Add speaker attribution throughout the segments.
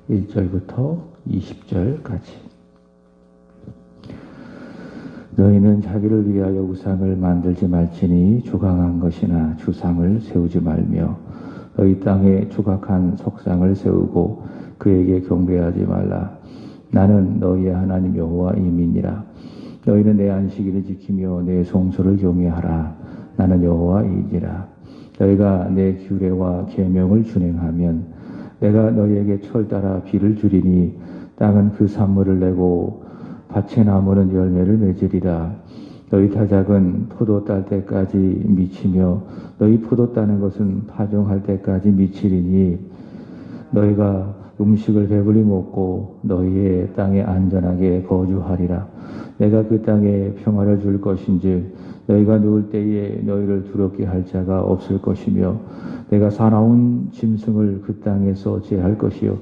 Speaker 1: 1절부터 20절까지. 너희는 자기를 위하여 우상을 만들지 말지니 조각한 것이나 주상을 세우지 말며 너희 땅에 조각한 석상을 세우고 그에게 경배하지 말라. 나는 너희의 하나님 여호와이니라. 너희는 내 안식일을 지키며 내 성소를 경외하라. 나는 여호와이니라. 너희가 내 규례와 계명을 준행하면 내가 너희에게 철 따라 비를 주리니 땅은 그 산물을 내고 밭의 나무는 열매를 맺으리라. 너희 타작은 포도 딸 때까지 미치며 너희 포도 따는 것은 파종할 때까지 미치리니 너희가 음식을 배불리 먹고 너희의 땅에 안전하게 거주하리라. 내가 그 땅에 평화를 줄 것인즉 너희가 누울 때에 너희를 두렵게 할 자가 없을 것이며 내가 사나운 짐승을 그 땅에서 제할 것이요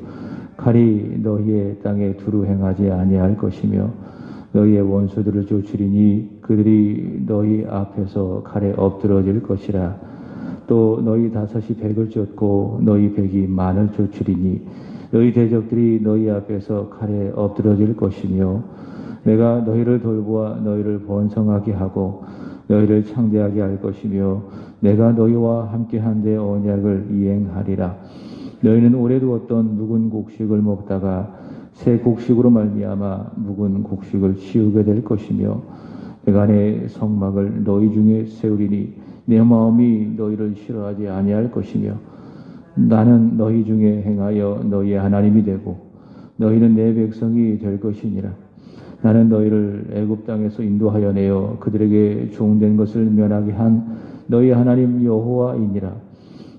Speaker 1: 칼이 너희의 땅에 두루 행하지 아니할 것이며 너희의 원수들을 쫓으리니 그들이 너희 앞에서 칼에 엎드러질 것이라. 또 너희 다섯이 백을 쫓고 너희 백이 만을 쫓으리니 너희 대적들이 너희 앞에서 칼에 엎드러질 것이며 내가 너희를 돌보아 너희를 번성하게 하고 너희를 창대하게 할 것이며 내가 너희와 함께한 데 언약을 이행하리라. 너희는 오래도 어떤 묵은 곡식을 먹다가 새 곡식으로 말미암아 묵은 곡식을 치우게 될 것이며 내가 내 성막을 너희 중에 세우리니 내 마음이 너희를 싫어하지 아니할 것이며 나는 너희 중에 행하여 너희의 하나님이 되고 너희는 내 백성이 될 것이니라. 나는 너희를 애굽 땅에서 인도하여 내어 그들에게 종된 것을 면하게 한 너희 하나님 여호와이니라.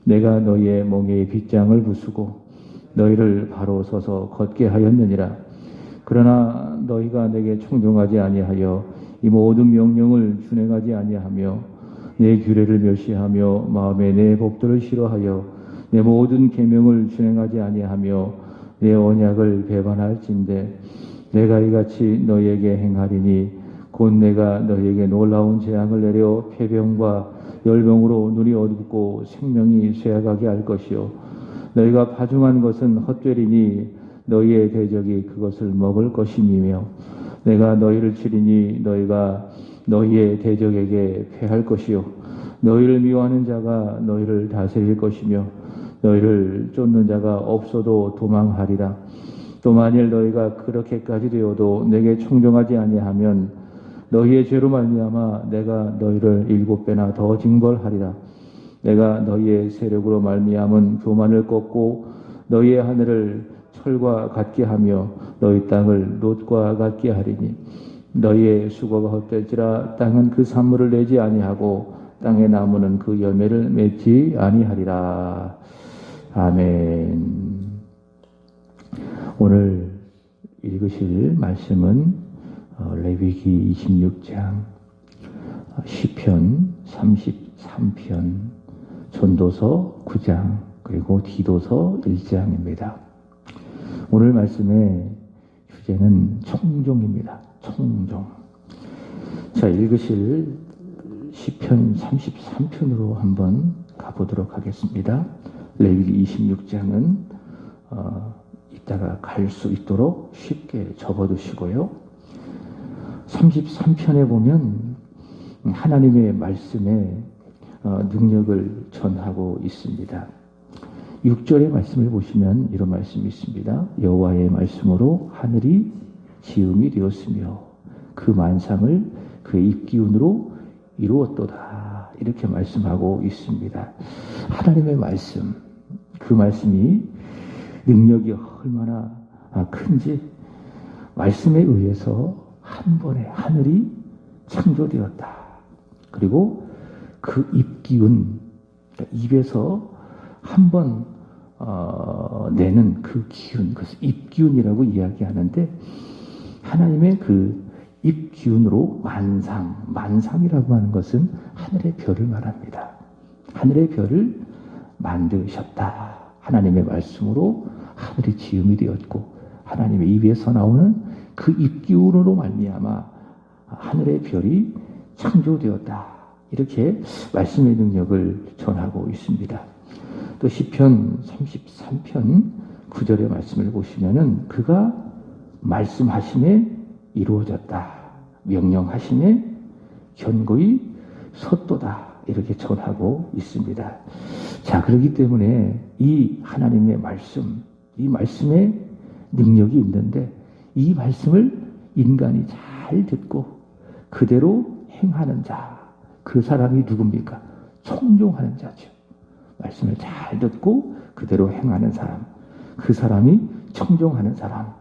Speaker 1: 내가 너희의 멍에에 빗장을 부수고 너희를 바로 서서 걷게 하였느니라. 그러나 너희가 내게 청종하지 아니하여 이 모든 명령을 준행하지 아니하며 내 규례를 멸시하며 마음에 내 법도를 싫어하여 내 모든 계명을 준행하지 아니하며 내 언약을 배반할진대 내가 이같이 너희에게 행하리니 곧 내가 너희에게 놀라운 재앙을 내려 폐병과 열병으로 눈이 어둡고 생명이 쇠약하게 할 것이요 너희가 파종한 것은 헛되리니 너희의 대적이 그것을 먹을 것임이며 내가 너희를 치리니 너희가 너희의 대적에게 패할 것이요 너희를 미워하는 자가 너희를 다스릴 것이며 너희를 쫓는 자가 없어도 도망하리라. 또 만일 너희가 그렇게까지 되어도 내게 청종하지 아니하면 너희의 죄로 말미암아 내가 너희를 7배나 더 징벌하리라. 내가 너희의 세력으로 말미암은 교만을 꺾고 너희의 하늘을 철과 같게 하며 너희 땅을 롯과 같게 하리니 너희의 수고가 헛될지라 땅은 그 산물을 내지 아니하고 땅의 나무는 그 열매를 맺지 아니하리라. 아멘. 오늘 읽으실 말씀은 레위기 26장, 시편 33편, 전도서 9장, 그리고 디도서 1장입니다. 오늘 말씀의 주제는 청종입니다. 청종. 자, 읽으실 시편 33편으로 한번 가보도록 하겠습니다. 레위기 26장은 이따가 갈 수 있도록 쉽게 접어두시고요. 33편에 보면 하나님의 말씀의 능력을 전하고 있습니다. 6절의 말씀을 보시면 이런 말씀이 있습니다. 여호와의 말씀으로 하늘이 지음이 되었으며 그 만상을 그의 입기운으로 이루었도다. 이렇게 말씀하고 있습니다. 하나님의 말씀, 그 말씀이 능력이 얼마나 큰지 말씀에 의해서 한 번에 하늘이 창조되었다. 그리고 그 입기운, 입에서 한 번 내는 그 기운, 그래서 입기운이라고 이야기하는데 하나님의 그 입기운으로 만상이라고 하는 것은 하늘의 별을 말합니다. 하늘의 별을 만드셨다. 하나님의 말씀으로 하늘이 지음이 되었고 하나님의 입에서 나오는 그 입기운으로 말미암아 하늘의 별이 창조되었다. 이렇게 말씀의 능력을 전하고 있습니다. 또 시편 33편 19절의 말씀을 보시면은 그가 말씀하심에 이루어졌다. 명령하심에 견고히 섰도다. 이렇게 전하고 있습니다. 자, 그렇기 때문에 이 하나님의 말씀, 이 말씀에 능력이 있는데 이 말씀을 인간이 잘 듣고 그대로 행하는 자, 그 사람이 누굽니까? 청종하는 자죠. 말씀을 잘 듣고 그대로 행하는 사람, 그 사람이 청종하는 사람,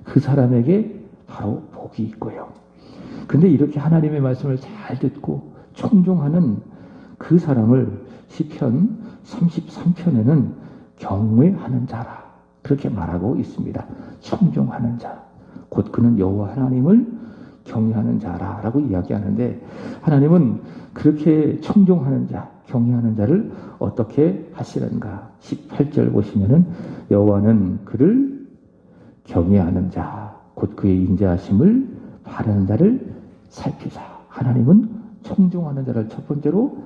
Speaker 1: 그 사람에게 바로 복이 있고요. 근데 이렇게 하나님의 말씀을 잘 듣고 청종하는 그 사람을 시편 33편에는 경외하는 자라 그렇게 말하고 있습니다. 청종하는 자, 곧 그는 여호와 하나님을 경외하는 자라고 이야기하는데 하나님은 그렇게 청종하는 자, 경외하는 자를 어떻게 하시는가? 18절 보시면은 여호와는 그를 경외하는 자, 곧 그의 인자하심을 바라는 자를 살피자. 하나님은 청종하는 자를 첫 번째로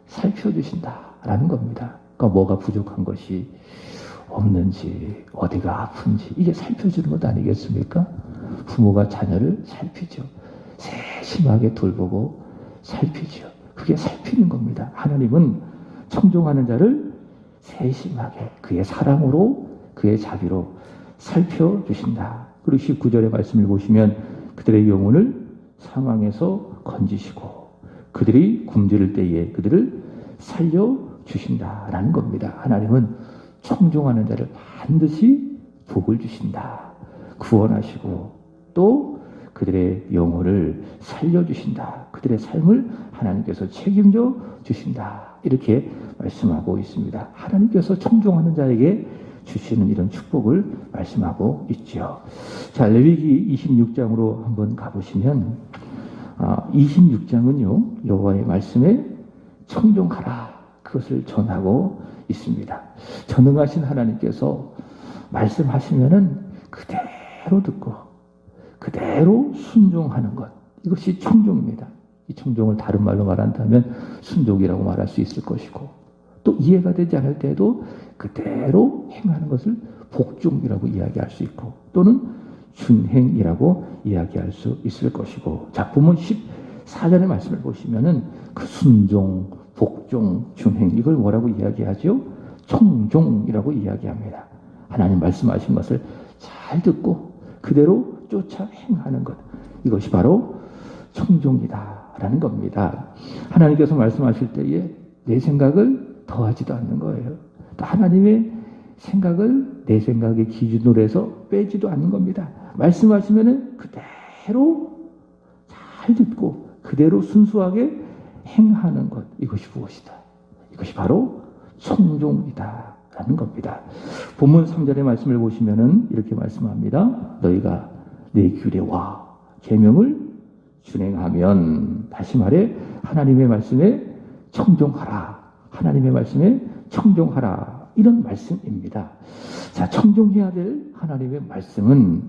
Speaker 1: 살펴주신다라는 겁니다. 그러니까 뭐가 부족한 것이 없는지, 어디가 아픈지 이게 살펴주는 것 아니겠습니까? 부모가 자녀를 살피죠. 세심하게 돌보고 살피죠. 그게 살피는 겁니다. 하나님은 청종하는 자를 세심하게 그의 사랑으로 그의 자비로 살펴주신다. 그리고 19절의 말씀을 보시면 그들의 영혼을 사망에서 건지시고 그들이 굶주릴 때에 그들을 살려주신다라는 겁니다. 하나님은 청종하는 자를 반드시 복을 주신다. 구원하시고 또 그들의 영혼을 살려주신다. 그들의 삶을 하나님께서 책임져 주신다. 이렇게 말씀하고 있습니다. 하나님께서 청종하는 자에게 주시는 이런 축복을 말씀하고 있죠. 자, 레위기 26장으로 한번 가보시면 26장은요 여호와의 말씀에 청종하라 그것을 전하고 있습니다. 전능하신 하나님께서 말씀하시면은 그대로 듣고 그대로 순종하는 것, 이것이 청종입니다. 이 청종을 다른 말로 말한다면 순종이라고 말할 수 있을 것이고 또 이해가 되지 않을 때에도 그대로 행하는 것을 복종이라고 이야기할 수 있고 또는 준행이라고 이야기할 수 있을 것이고, 자, 본문 14절의 말씀을 보시면은 그 순종, 복종, 준행 이걸 뭐라고 이야기하죠? 청종이라고 이야기합니다. 하나님 말씀하신 것을 잘 듣고 그대로 쫓아 행하는 것, 이것이 바로 청종이다라는 겁니다. 하나님께서 말씀하실 때에 내 생각을 더하지도 않는 거예요. 또 하나님의 생각을 내 생각의 기준으로 해서 빼지도 않는 겁니다. 말씀하시면은 그대로 잘 듣고 그대로 순수하게 행하는 것, 이것이 무엇이다? 이것이 바로 청종이다라는 겁니다. 본문 3절의 말씀을 보시면은 이렇게 말씀합니다. 너희가 내 규례와 계명을 준행하면, 다시 말해 하나님의 말씀에 청종하라. 하나님의 말씀에 청종하라. 이런 말씀입니다. 자, 청종해야 될 하나님의 말씀은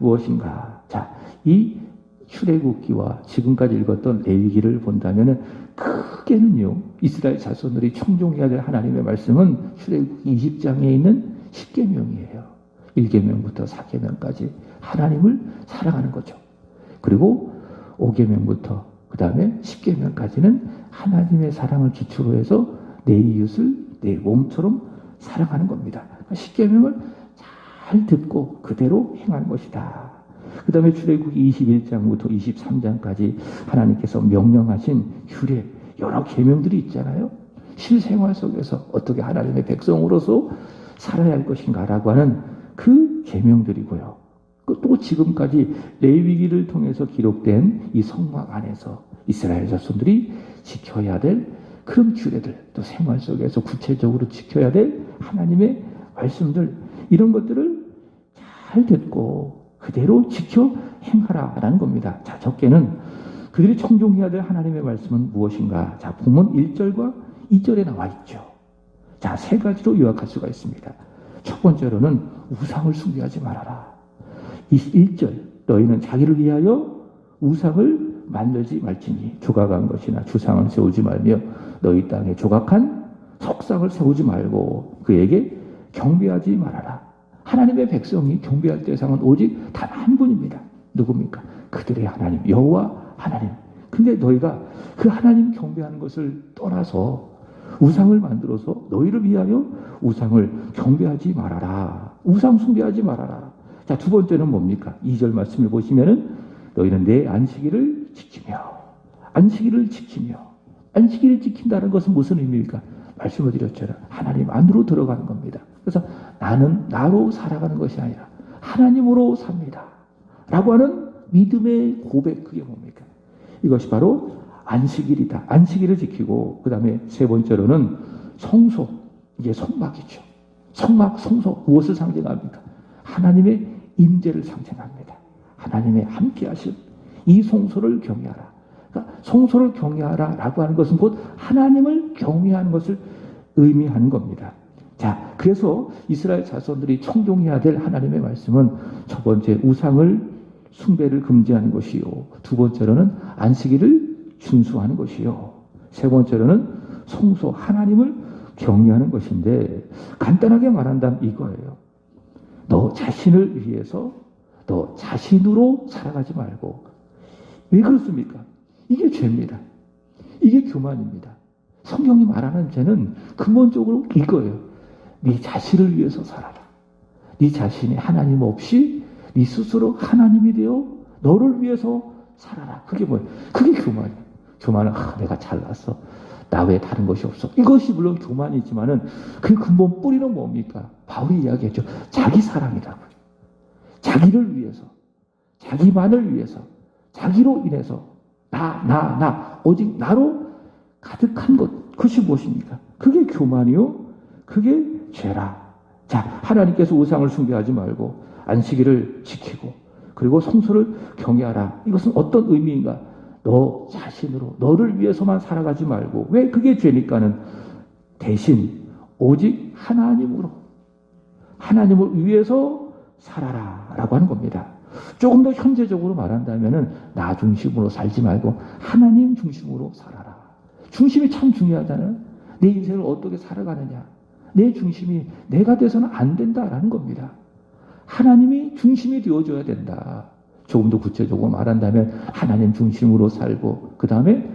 Speaker 1: 무엇인가? 자, 이 출애굽기와 지금까지 읽었던 레위기를 본다면은 크게는요, 이스라엘 자손들이 청종해야 될 하나님의 말씀은 출애굽기 20장에 있는 10계명이에요. 1계명부터 4계명까지 하나님을 사랑하는 거죠. 그리고 5계명부터 그 다음에 10계명까지는 하나님의 사랑을 기초로 해서 내 이웃을 내 몸처럼 사랑하는 겁니다. 10계명을 잘 듣고 그대로 행하는 것이다. 그 다음에 출애굽기 21장부터 23장까지 하나님께서 명령하신 규례, 여러 계명들이 있잖아요. 실생활 속에서 어떻게 하나님의 백성으로서 살아야 할 것인가라고 하는 그 계명들이고요. 또 지금까지 레위기를 통해서 기록된 이 성막 안에서 이스라엘 자손들이 지켜야 될 그런 규례들, 또 생활 속에서 구체적으로 지켜야 될 하나님의 말씀들, 이런 것들을 잘 듣고 그대로 지켜 행하라라는 겁니다. 자, 적게는 그들이 청종해야 될 하나님의 말씀은 무엇인가? 자, 본문 1절과 2절에 나와 있죠. 자, 세 가지로 요약할 수가 있습니다. 첫 번째로는 우상을 숭배하지 말아라. 1절, 너희는 자기를 위하여 우상을 만들지 말지니 조각한 것이나 주상을 세우지 말며 너희 땅에 조각한 석상을 세우지 말고 그에게 경배하지 말아라. 하나님의 백성이 경배할 대상은 오직 단 한 분입니다. 누굽니까? 그들의 하나님, 여호와 하나님. 근데 너희가 그 하나님 경배하는 것을 떠나서 우상을 만들어서 너희를 위하여 우상을 경배하지 말아라. 우상 숭배하지 말아라. 자, 두 번째는 뭡니까? 2절 말씀을 보시면은 너희는 내 안식일을 지키며 안식일을 지킨다는 것은 무슨 의미입니까? 말씀을 드렸잖아요. 하나님 안으로 들어가는 겁니다. 그래서 나는 나로 살아가는 것이 아니라 하나님으로 삽니다. 라고 하는 믿음의 고백, 그게 뭡니까? 이것이 바로 안식일이다. 안식일을 지키고, 그 다음에 세 번째로는 성소, 이게 성막이죠. 성막, 성소, 무엇을 상징합니까? 하나님의 임재를 상징합니다. 하나님의 함께 하심, 이 성소를 경외하라. 그러니까 성소를 경외하라 라고 하는 것은 곧 하나님을 경외하는 것을 의미하는 겁니다. 자, 그래서 이스라엘 자손들이 청종해야 될 하나님의 말씀은 첫 번째 우상을 숭배를 금지하는 것이요, 두 번째로는 안식일을 준수하는 것이요, 세 번째로는 성소 하나님을 경외하는 것인데, 간단하게 말한다면 이거예요. 너 자신을 위해서 너 자신으로 살아가지 말고. 왜 그렇습니까? 이게 죄입니다. 이게 교만입니다. 성경이 말하는 죄는 근본적으로 이거예요. 네 자신을 위해서 살아라. 네 자신이 하나님 없이 네 스스로 하나님이 되어 너를 위해서 살아라. 그게 뭐예요? 그게 교만이에요. 교만은 내가 잘났어. 나 외에 다른 것이 없어. 이것이 물론 교만이지만은 그 근본 뿌리는 뭡니까? 바울이 이야기했죠. 자기 사랑이라고요. 자기를 위해서, 자기만을 위해서, 자기로 인해서 나 오직 나로 가득한 것, 그것이 무엇입니까? 그게 교만이요, 그게 죄라. 자, 하나님께서 우상을 숭배하지 말고 안식일을 지키고 그리고 성소를 경외하라. 이것은 어떤 의미인가? 너 자신으로 너를 위해서만 살아가지 말고. 왜 그게 죄니까는 대신 오직 하나님으로, 하나님을 위해서 살아라 라고 하는 겁니다. 조금 더 현재적으로 말한다면은 나 중심으로 살지 말고 하나님 중심으로 살아라. 중심이 참 중요하잖아요. 내 인생을 어떻게 살아가느냐, 내 중심이 내가 돼서는 안 된다라는 겁니다. 하나님이 중심이 되어줘야 된다. 조금 더 구체적으로 말한다면 하나님 중심으로 살고, 그 다음에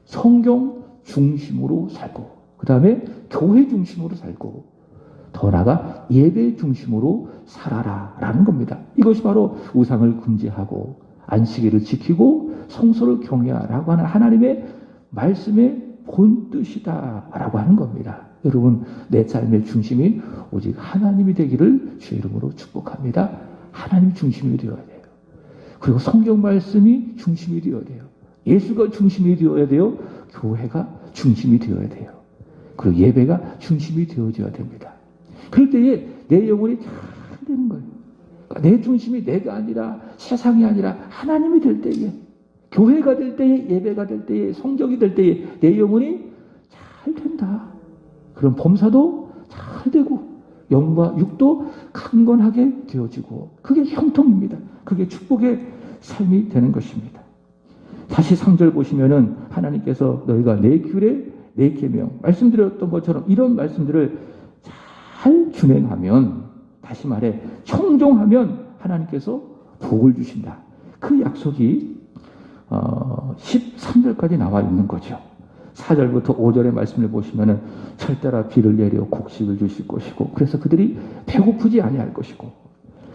Speaker 1: 성경 중심으로 살고, 그 다음에 교회 중심으로 살고, 더 나아가 예배 중심으로 살아라 라는 겁니다. 이것이 바로 우상을 금지하고 안식일을 지키고 성소를 경외하라고 하는 하나님의 말씀의 본뜻이다 라고 하는 겁니다. 여러분, 내 삶의 중심이 오직 하나님이 되기를 주의 이름으로 축복합니다. 하나님 중심이 되어야 돼요. 그리고 성경 말씀이 중심이 되어야 돼요. 예수가 중심이 되어야 돼요. 교회가 중심이 되어야 돼요. 그리고 예배가 중심이 되어져야 됩니다. 그럴 때에 내 영혼이 잘 되는 거예요. 그러니까 내 중심이 내가 아니라 세상이 아니라 하나님이 될 때에, 교회가 될 때에, 예배가 될 때에, 성적이 될 때에 내 영혼이 잘 된다. 그럼 범사도 잘 되고 영과 육도 강건하게 되어지고, 그게 형통입니다. 그게 축복의 삶이 되는 것입니다. 다시 3절 보시면은 하나님께서 너희가 내 규례, 내 계명, 말씀드렸던 것처럼 이런 말씀들을 잘 준행하면, 다시 말해 청종하면 하나님께서 복을 주신다. 그 약속이 13절까지 나와 있는 거죠. 4절부터 5절의 말씀을 보시면은 철따라 비를 내려 곡식을 주실 것이고, 그래서 그들이 배고프지 아니할 것이고,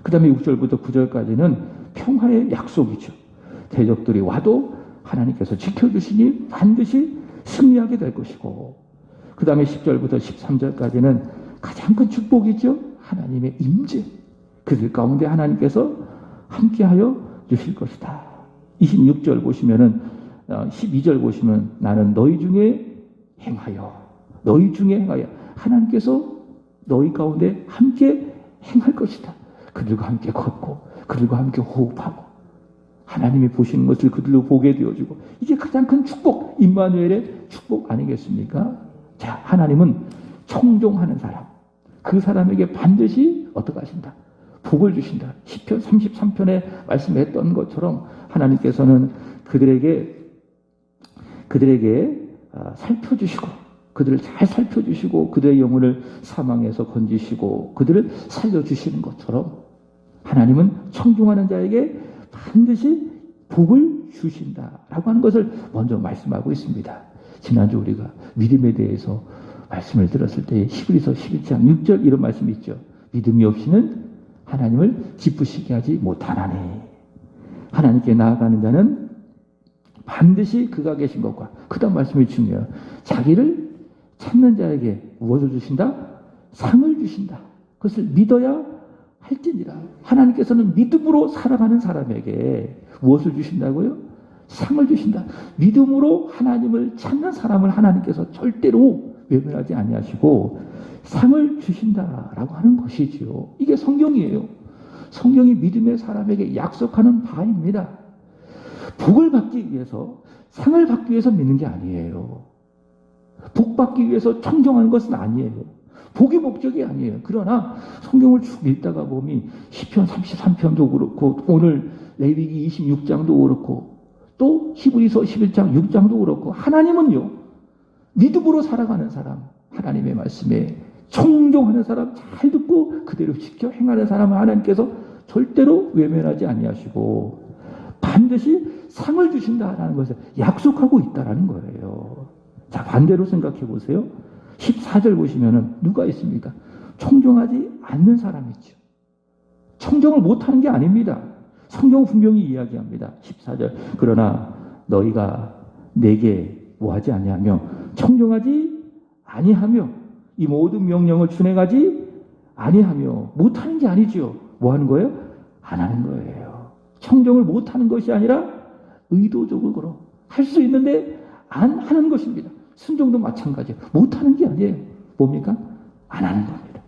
Speaker 1: 그 다음에 6절부터 9절까지는 평화의 약속이죠. 대적들이 와도 하나님께서 지켜주시니 반드시 승리하게 될 것이고, 그 다음에 10절부터 13절까지는 가장 큰 축복이죠. 하나님의 임재. 그들 가운데 하나님께서 함께하여 주실 것이다. 26절 보시면은 12절 보시면 나는 너희 중에 행하여 하나님께서 너희 가운데 함께 행할 것이다. 그들과 함께 걷고 그들과 함께 호흡하고 하나님이 보시는 것을 그들로 보게 되어주고, 이게 가장 큰 축복, 임마누엘의 축복 아니겠습니까? 자, 하나님은 청종하는 사람, 그 사람에게 반드시 어떻게 하신다? 복을 주신다. 시편 33편에 말씀했던 것처럼 하나님께서는 그들에게 살펴주시고 그들을 잘 살펴주시고 그들의 영혼을 사망에서 건지시고 그들을 살려주시는 것처럼 하나님은 청종하는 자에게 반드시 복을 주신다라고 하는 것을 먼저 말씀하고 있습니다. 지난주 우리가 믿음에 대해서 말씀을 들었을 때 히브리서 11장 6절 이런 말씀이 있죠. 믿음이 없이는 하나님을 기쁘시게 하지 못하나니 하나님께 나아가는 자는 반드시 그가 계신 것과 그 다음 말씀이 중요해요. 자기를 찾는 자에게 무엇을 주신다? 상을 주신다. 그것을 믿어야 할지니라. 하나님께서는 믿음으로 살아가는 사람에게 무엇을 주신다고요? 상을 주신다. 믿음으로 하나님을 찾는 사람을 하나님께서 절대로 외면하지 아니하시고 상을 주신다라고 하는 것이지요. 이게 성경이에요. 성경이 믿음의 사람에게 약속하는 바입니다. 복을 받기 위해서, 상을 받기 위해서 믿는 게 아니에요. 복 받기 위해서 청정하는 것은 아니에요. 복이 목적이 아니에요. 그러나 성경을 쭉 읽다가 보면 시편 33편도 그렇고 오늘 레위기 26장도 그렇고 또 히브리서 11장 6장도 그렇고 하나님은요. 믿음으로 살아가는 사람, 하나님의 말씀에 청종하는 사람, 잘 듣고 그대로 지켜 행하는 사람을 하나님께서 절대로 외면하지 아니하시고 반드시 상을 주신다라는 것을 약속하고 있다라는 거예요. 자, 반대로 생각해 보세요. 14절 보시면은 누가 있습니까? 청종하지 않는 사람이 있죠. 청정을 못하는 게 아닙니다. 성경은 분명히 이야기합니다. 14절. 그러나 너희가 내게 뭐하지 아니하며 청종하지 아니하며 이 모든 명령을 준행하지 아니하며 못하는 게 아니죠. 뭐 하는 거예요? 안 하는 거예요. 청정을 못하는 것이 아니라 의도적으로 할 수 있는데 안 하는 것입니다. 순종도 마찬가지예요. 못하는 게 아니에요. 뭡니까? 안 하는 겁니다.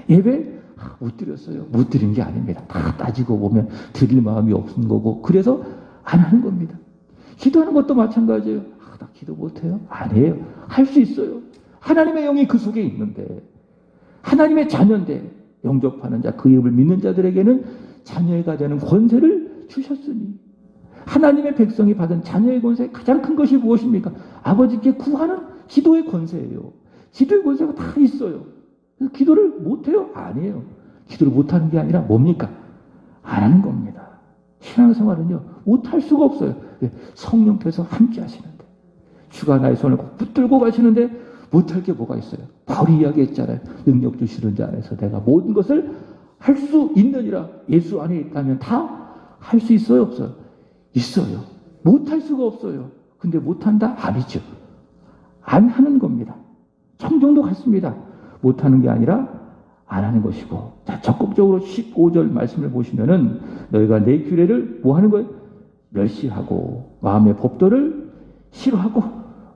Speaker 1: 예배 못 드렸어요. 못 드린 게 아닙니다. 다 따지고 보면 드릴 마음이 없는 거고 그래서 안 하는 겁니다. 기도하는 것도 마찬가지예요. 나 기도 못해요? 안 해요. 할 수 있어요. 하나님의 영이 그 속에 있는데 하나님의 자녀인데 영접하는 자, 그 이름을 믿는 자들에게는 자녀가 되는 권세를 주셨으니 하나님의 백성이 받은 자녀의 권세의 가장 큰 것이 무엇입니까? 아버지께 구하는 기도의 권세예요. 기도의 권세가 다 있어요. 기도를 못해요? 아니에요. 기도를 못하는 게 아니라 뭡니까? 안 하는 겁니다. 신앙생활은요 못할 수가 없어요. 성령께서 함께 하시는데 주가 나의 손을 꼭 붙들고 가시는데 못할 게 뭐가 있어요? 바울이 이야기했잖아요. 능력 주시는 자 안에서 내가 모든 것을 할 수 있느니라. 예수 안에 있다면 다 할 수 있어요? 없어요? 있어요. 못할 수가 없어요. 근데 못한다? 아니죠. 안 하는 겁니다. 청정도 같습니다. 못하는 게 아니라 안 하는 것이고. 자, 적극적으로 15절 말씀을 보시면은 너희가 내 규례를 뭐 하는 거예요? 멸시하고 마음의 법도를 싫어하고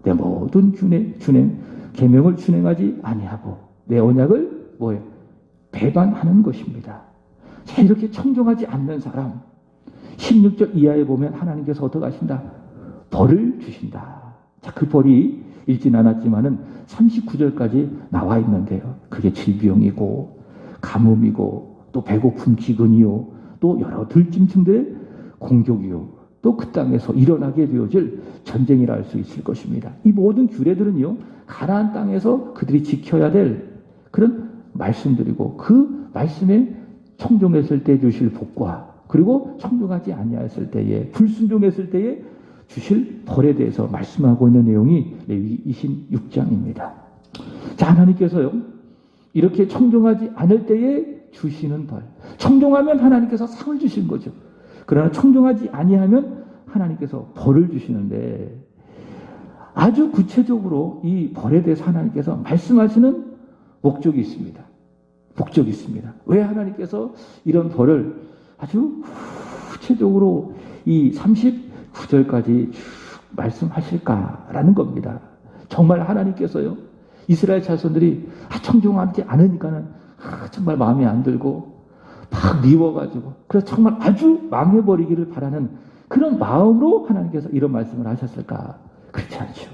Speaker 1: 내 모든 계명을 준행하지 아니하고 내 언약을 뭐예요? 배반하는 것입니다. 자, 이렇게 청정하지 않는 사람 16절 이하에 보면 하나님께서 어떻게 하신다? 벌을 주신다. 자, 그 벌이 읽진 않았지만은 39절까지 나와 있는데요. 그게 질병이고 가뭄이고 또 배고픔 기근이요 또 여러 들짐승들의 공격이요 또 그 땅에서 일어나게 되어질 전쟁이라 할 수 있을 것입니다. 이 모든 규례들은요 가나안 땅에서 그들이 지켜야 될 그런 말씀들이고 그 말씀에 청종했을 때 주실 복과 그리고 청종하지 아니하였을 때에 불순종했을 때에 주실 벌에 대해서 말씀하고 있는 내용이 레위기 26장입니다. 자, 하나님께서요 이렇게 청종하지 않을 때에 주시는 벌. 청종하면 하나님께서 상을 주신 거죠. 그러나 청종하지 아니하면 하나님께서 벌을 주시는데 아주 구체적으로 이 벌에 대해서 하나님께서 말씀하시는 목적이 있습니다. 목적이 있습니다. 왜 하나님께서 이런 벌을 아주 구체적으로 이 39절까지 쭉 말씀하실까라는 겁니다. 정말 하나님께서요 이스라엘 자손들이 청종하지 않으니까는 정말 마음에 안 들고 막 미워가지고 그래서 정말 아주 망해버리기를 바라는 그런 마음으로 하나님께서 이런 말씀을 하셨을까? 그렇지 않죠.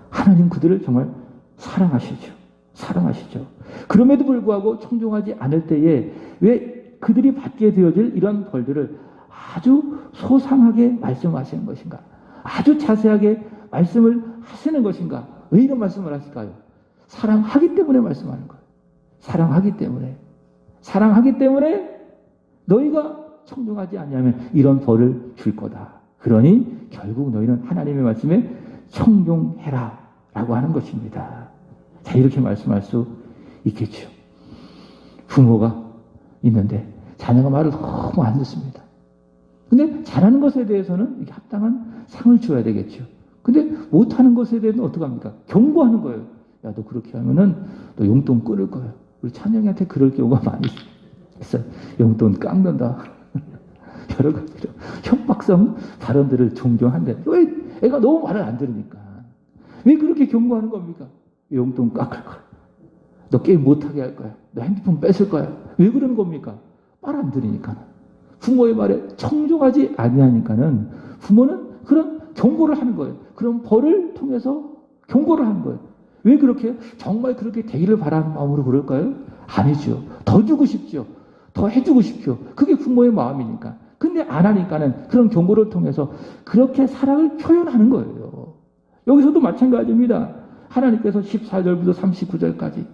Speaker 1: 하나님 그들을 정말 사랑하시죠. 사랑하시죠. 그럼에도 불구하고 청종하지 않을 때에 왜 그들이 받게 되어질 이런 벌들을 아주 소상하게 말씀하시는 것인가? 아주 자세하게 말씀을 하시는 것인가? 왜 이런 말씀을 하실까요? 사랑하기 때문에 말씀하는 거예요. 사랑하기 때문에. 사랑하기 때문에 너희가 청종하지 않냐면 이런 벌을 줄 거다. 그러니 결국 너희는 하나님의 말씀에 청종해라 라고 하는 것입니다. 자, 이렇게 말씀할 수 있겠죠. 부모가 있는데 자녀가 말을 너무 안 듣습니다. 근데 잘하는 것에 대해서는 이게 합당한 상을 줘야 되겠죠. 근데 못하는 것에 대해서는 어떡합니까? 경고하는 거예요. 야, 너 그렇게 하면은 너 용돈 끊을 거야. 우리 찬영이한테 그럴 경우가 많이 있어요. 용돈 깎는다. 여러 가지로 협박성 발언들을 종종 한대. 왜? 애가 너무 말을 안 들으니까. 왜 그렇게 경고하는 겁니까? 용돈 깎을 거야. 너 게임 못하게 할 거야. 너 핸드폰 뺏을 거야. 왜 그러는 겁니까? 말 안 들으니까. 부모의 말에 청종하지 아니하니까는 부모는 그런 경고를 하는 거예요. 그런 벌을 통해서 경고를 하는 거예요. 왜 그렇게 정말 그렇게 되기를 바라는 마음으로 그럴까요? 아니죠. 더 주고 싶죠. 더 해주고 싶죠. 그게 부모의 마음이니까. 근데 안 하니까는 그런 경고를 통해서 그렇게 사랑을 표현하는 거예요. 여기서도 마찬가지입니다. 하나님께서 14절부터 39절까지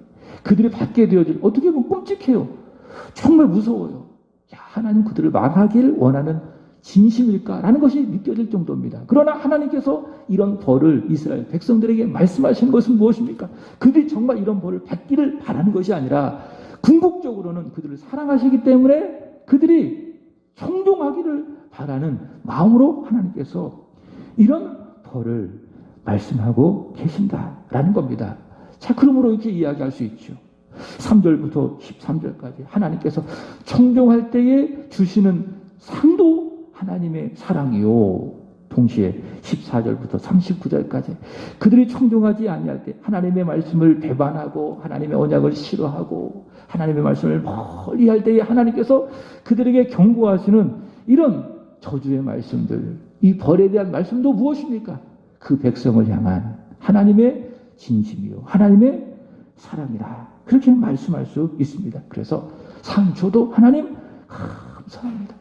Speaker 1: 그들이 받게 되어질 어떻게 보면 끔찍해요. 정말 무서워요. 야, 하나님 그들을 망하길 원하는 진심일까라는 것이 느껴질 정도입니다. 그러나 하나님께서 이런 벌을 이스라엘 백성들에게 말씀하시는 것은 무엇입니까? 그들이 정말 이런 벌을 받기를 바라는 것이 아니라 궁극적으로는 그들을 사랑하시기 때문에 그들이 청종하기를 바라는 마음으로 하나님께서 이런 벌을 말씀하고 계신다라는 겁니다. 자, 그러므로 이렇게 이야기할 수 있죠. 3절부터 13절까지 하나님께서 청종할 때에 주시는 상도 하나님의 사랑이요. 동시에 14절부터 39절까지 그들이 청종하지 아니할 때 하나님의 말씀을 배반하고 하나님의 언약을 싫어하고 하나님의 말씀을 멀리할 때에 하나님께서 그들에게 경고하시는 이런 저주의 말씀들, 이 벌에 대한 말씀도 무엇입니까? 그 백성을 향한 하나님의 진심이요 하나님의 사랑이라 그렇게 말씀할 수 있습니다. 그래서 상 줘도 하나님 감사합니다.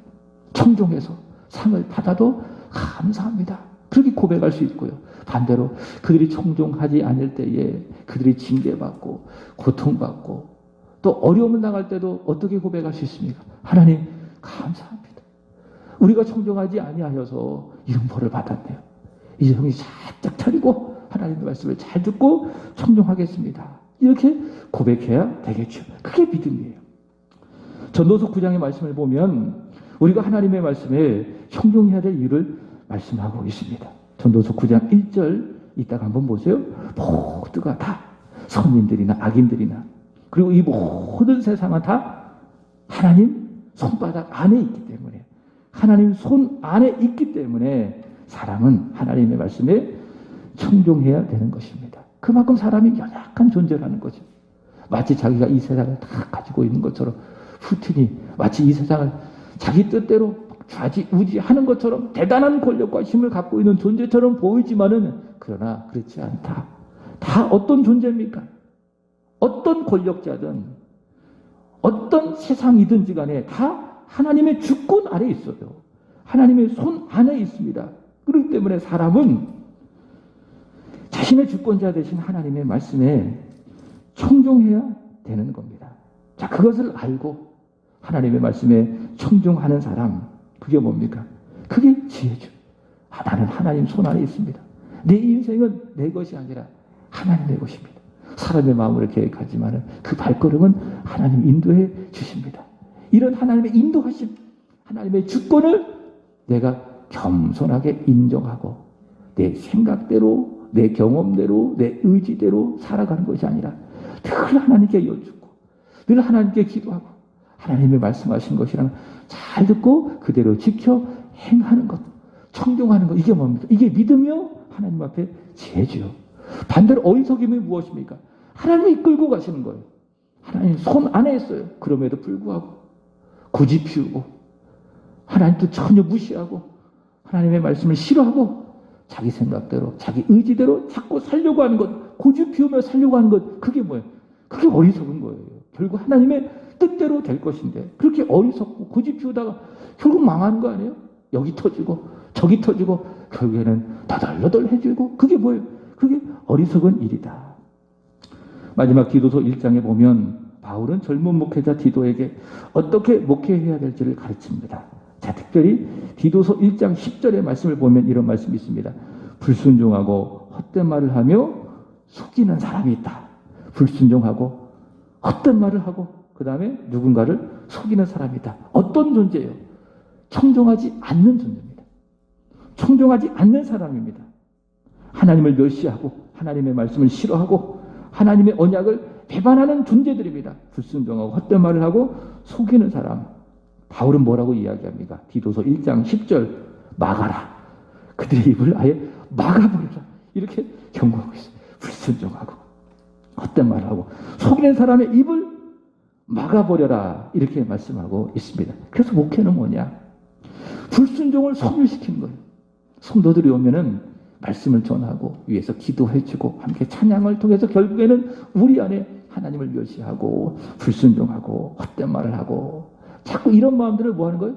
Speaker 1: 청종해서 상을 받아도 감사합니다. 그렇게 고백할 수 있고요. 반대로 그들이 청종하지 않을 때에 그들이 징계받고 고통받고 또 어려움을 당할 때도 어떻게 고백할 수 있습니까? 하나님 감사합니다. 우리가 청종하지 아니하여서 이런 벌을 받았네요. 이제 형이 살짝 차리고 하나님의 말씀을 잘 듣고 청종하겠습니다. 이렇게 고백해야 되겠죠. 그게 믿음이에요. 전도서 9장의 말씀을 보면 우리가 하나님의 말씀에 청종해야 될 이유를 말씀하고 있습니다. 전도서 9장 1절 이따가 한번 보세요. 모두가 다 선인들이나 악인들이나 그리고 이 모든 세상은 다 하나님 손바닥 안에 있기 때문에 하나님 손 안에 있기 때문에 사람은 하나님의 말씀에 청종해야 되는 것입니다. 그만큼 사람이 연약한 존재라는 거죠. 마치 자기가 이 세상을 다 가지고 있는 것처럼 푸틴이 마치 이 세상을 자기 뜻대로 좌지우지하는 것처럼 대단한 권력과 힘을 갖고 있는 존재처럼 보이지만은 그러나 그렇지 않다. 다 어떤 존재입니까? 어떤 권력자든 어떤 세상이든지 간에 다 하나님의 주권 아래 있어요. 하나님의 손 안에 있습니다. 그렇기 때문에 사람은 자신의 주권자 되신 하나님의 말씀에 청종해야 되는 겁니다. 자, 그것을 알고 하나님의 말씀에 청종하는 사람, 그게 뭡니까? 그게 지혜죠. 나는 하나님 손 안에 있습니다. 내 인생은 내 것이 아니라 하나님의 것입니다. 사람의 마음으로 계획하지만 그 발걸음은 하나님 인도해 주십니다. 이런 하나님의 인도하심, 하나님의 주권을 내가 겸손하게 인정하고 내 생각대로, 내 경험대로, 내 의지대로 살아가는 것이 아니라 늘 하나님께 여쭙고 늘 하나님께 기도하고 하나님의 말씀하신 것이랑 잘 듣고 그대로 지켜 행하는 것, 청종하는 것, 이게 뭡니까? 이게 믿음이요? 하나님 앞에 지혜지요. 반대로 어리석임이 무엇입니까? 하나님이 이끌고 가시는 거예요. 하나님 손 안에 있어요. 그럼에도 불구하고 고집 피우고 하나님도 전혀 무시하고 하나님의 말씀을 싫어하고 자기 생각대로 자기 의지대로 자꾸 살려고 하는 것, 고집 피우며 살려고 하는 것, 그게 뭐예요? 그게 어리석은 거예요. 결국 하나님의 뜻대로 될 것인데 그렇게 어리석고 고집 피우다가 결국 망하는 거 아니에요? 여기 터지고 저기 터지고 결국에는 너덜너덜해지고 그게 뭐예요? 그게 어리석은 일이다. 마지막 디도서 1장에 보면 바울은 젊은 목회자 디도에게 어떻게 목회해야 될지를 가르칩니다. 자, 특별히 디도서 1장 10절의 말씀을 보면 이런 말씀이 있습니다. 불순종하고 헛된 말을 하며 속이는 사람이 있다. 불순종하고 헛된 말을 하고 그 다음에 누군가를 속이는 사람이 있다. 어떤 존재예요? 청종하지 않는 존재입니다. 청종하지 않는 사람입니다. 하나님을 멸시하고 하나님의 말씀을 싫어하고 하나님의 언약을 배반하는 존재들입니다. 불순종하고 헛된 말을 하고 속이는 사람. 바울은 뭐라고 이야기합니까? 디도서 1장 10절 막아라. 그들의 입을 아예 막아버려라. 이렇게 경고하고 있어요. 불순종하고 헛된 말을 하고 속이는 사람의 입을 막아버려라. 이렇게 말씀하고 있습니다. 그래서 목회는 뭐냐? 불순종을 소멸시키는 거예요. 성도들이 오면은 말씀을 전하고 위에서 기도해주고 함께 찬양을 통해서 결국에는 우리 안에 하나님을 멸시하고 불순종하고 헛된 말을 하고 자꾸 이런 마음들을 뭐 하는 거예요?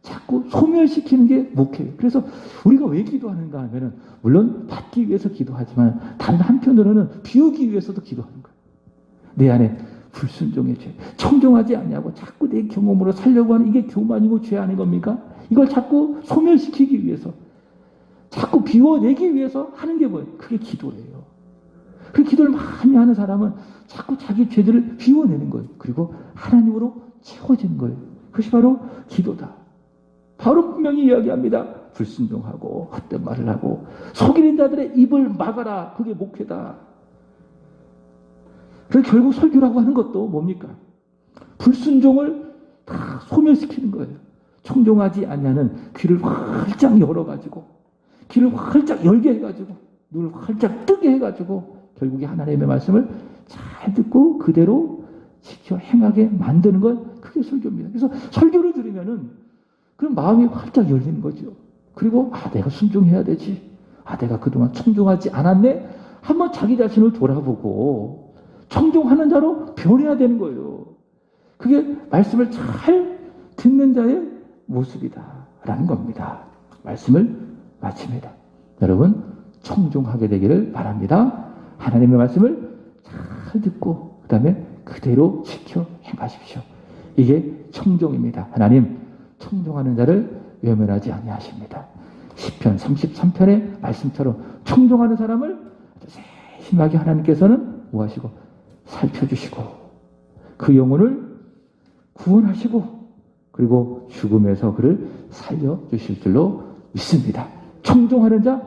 Speaker 1: 자꾸 소멸시키는 게 목회예요. 그래서 우리가 왜 기도하는가 하면은 물론 받기 위해서 기도하지만 다른 한편으로는 비우기 위해서도 기도하는 거예요. 내 안에 불순종의 죄, 청종하지 않냐고 자꾸 내 경험으로 살려고 하는 이게 교만이고 죄 아닌 겁니까? 이걸 자꾸 소멸시키기 위해서 자꾸 비워내기 위해서 하는 게 뭐예요? 그게 기도예요. 그 기도를 많이 하는 사람은 자꾸 자기 죄들을 비워내는 거예요. 그리고 하나님으로 채워지는 거예요. 그것이 바로 기도다. 바로 분명히 이야기합니다. 불순종하고 헛된 말을 하고 속이는 자들의 입을 막아라. 그게 목회다. 그래서 결국 설교라고 하는 것도 뭡니까? 불순종을 다 소멸시키는 거예요. 청종하지 아니하는 귀를 활짝 열어가지고 귀를 활짝 열게 해가지고 눈을 활짝 뜨게 해가지고 결국에 하나님의 말씀을 잘 듣고 그대로 지켜 행하게 만드는 건 그게 설교입니다. 그래서 설교를 들으면은 그 마음이 활짝 열리는 거죠. 그리고 내가 순종해야 되지. 내가 그동안 청종하지 않았네. 한번 자기 자신을 돌아보고 청종하는 자로 변해야 되는 거예요. 그게 말씀을 잘 듣는 자의 모습이다라는 겁니다. 말씀을 마칩니다. 여러분 청종하게 되기를 바랍니다. 하나님의 말씀을 잘 듣고 그 다음에 그대로 지켜 행하십시오. 이게 청종입니다. 하나님 청종하는 자를 외면하지 아니하십니다. 시편 33편의 말씀처럼 청종하는 사람을 세심하게 하나님께서는 뭐하시고 살펴주시고 그 영혼을 구원하시고 그리고 죽음에서 그를 살려주실 줄로 믿습니다. 청종하는 자